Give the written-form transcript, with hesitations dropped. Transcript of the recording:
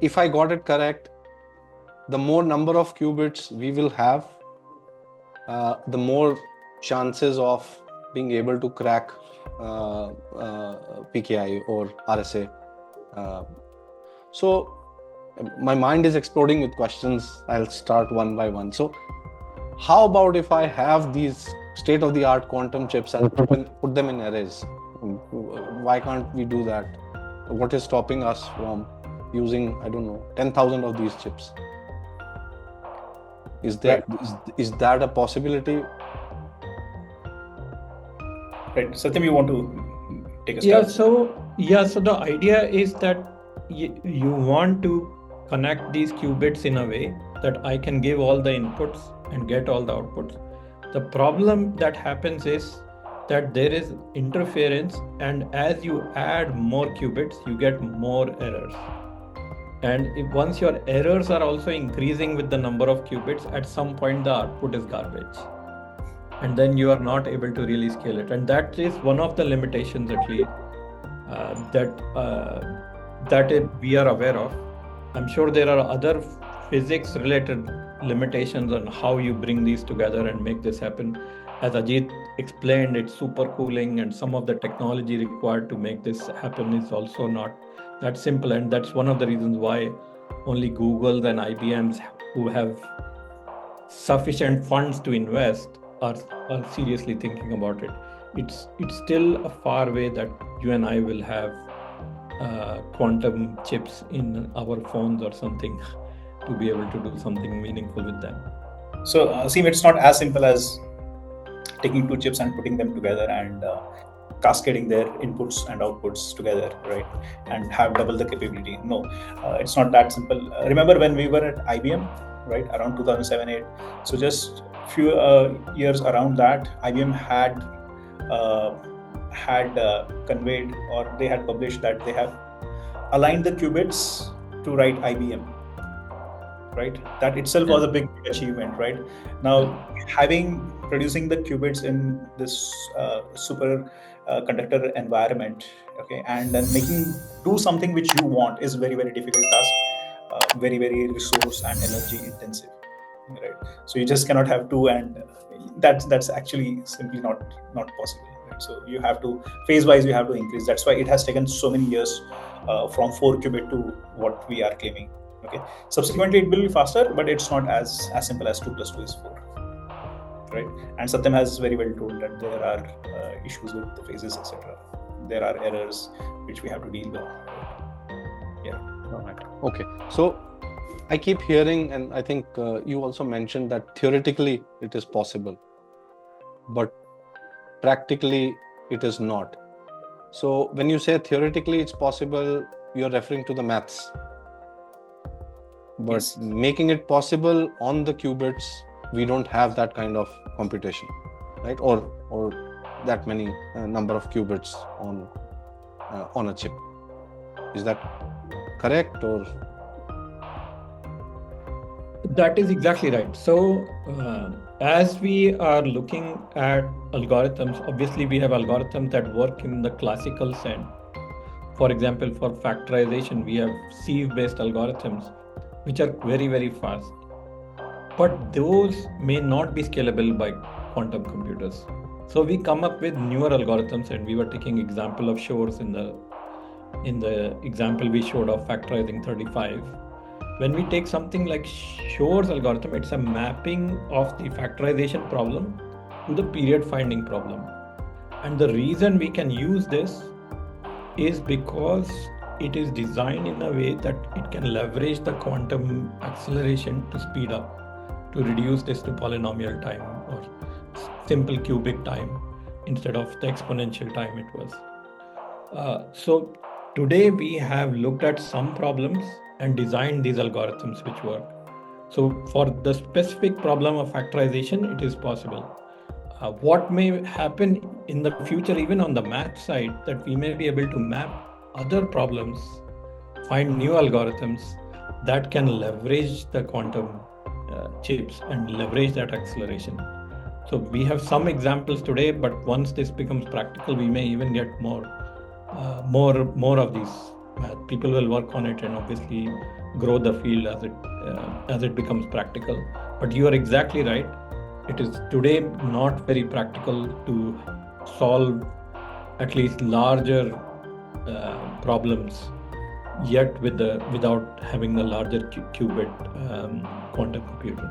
if I got it correct, the more number of qubits we will have, the more chances of being able to crack PKI or RSA. So my mind is exploding with questions. I'll start one by one. So how about if I have these state-of-the-art quantum chips and put them in arrays? Why can't we do that? What is stopping us from using, I don't know, 10,000 of these chips? Is that a possibility? Right. Satyam, you want to take a Yeah, start? so the idea is that you want to connect these qubits in a way that I can give all the inputs and get all the outputs. The problem that happens is that there is interference, and as you add more qubits, you get more errors. And once your errors are also increasing with the number of qubits, at some point the output is garbage. And then you are not able to really scale it. And that is one of the limitations, at least, that we are aware of. I'm sure there are other physics-related limitations on how you bring these together and make this happen. As Ajit explained, it's supercooling, and some of the technology required to make this happen is also not that simple. And that's one of the reasons why only Google and IBMs who have sufficient funds to invest are seriously thinking about it. It's still a far way that you and I will have quantum chips in our phones or something to be able to do something meaningful with them. So, Asim, it's not as simple as taking two chips and putting them together and cascading their inputs and outputs together, right? And have double the capability. No, it's not that simple. Remember when we were at IBM, right, around 2007-8? So just few years around that, IBM had conveyed, or they had published that they have aligned the qubits to write IBM, right? That itself was a big achievement, right? Now, producing the qubits in this superconductor environment, okay, and then do something which you want is very, very difficult task, very, very resource and energy intensive, right? So you just cannot have two, and that's actually simply not possible, right? So you have to phase wise, you have to increase. That's why it has taken so many years from 4 qubit to what we are claiming. Okay. Subsequently, it will be faster, but it's not as simple as 2 plus 2 is 4, right? And Satyam has very well told that there are issues with the phases, etc. There are errors which we have to deal with. Yeah. Okay. So I keep hearing, and I think you also mentioned that theoretically it is possible, but practically it is not. So when you say theoretically it's possible, you're referring to the maths. But yes, making it possible on the qubits, we don't have that kind of computation, right? Or that many number of qubits on a chip. Is that correct, or? That is exactly right. So as we are looking at algorithms, obviously we have algorithms that work in the classical sense. For example, for factorization, we have sieve-based algorithms which are very, very fast. But those may not be scalable by quantum computers. So we come up with newer algorithms, and we were taking example of Shor's in the example we showed of factorizing 35. When we take something like Shor's algorithm, it's a mapping of the factorization problem to the period finding problem. And the reason we can use this is because it is designed in a way that it can leverage the quantum acceleration to speed up, to reduce this to polynomial time or simple cubic time instead of the exponential time it was. So today we have looked at some problems and designed these algorithms which work. So for the specific problem of factorization, it is possible. What may happen in the future, even on the math side, that we may be able to map other problems, find new algorithms that can leverage the quantum chips and leverage that acceleration. So we have some examples today, but once this becomes practical, we may even get more of these People will work on it and obviously grow the field as it becomes practical. But you are exactly right. It is today not very practical to solve at least larger problems yet without having a larger qubit quantum computer.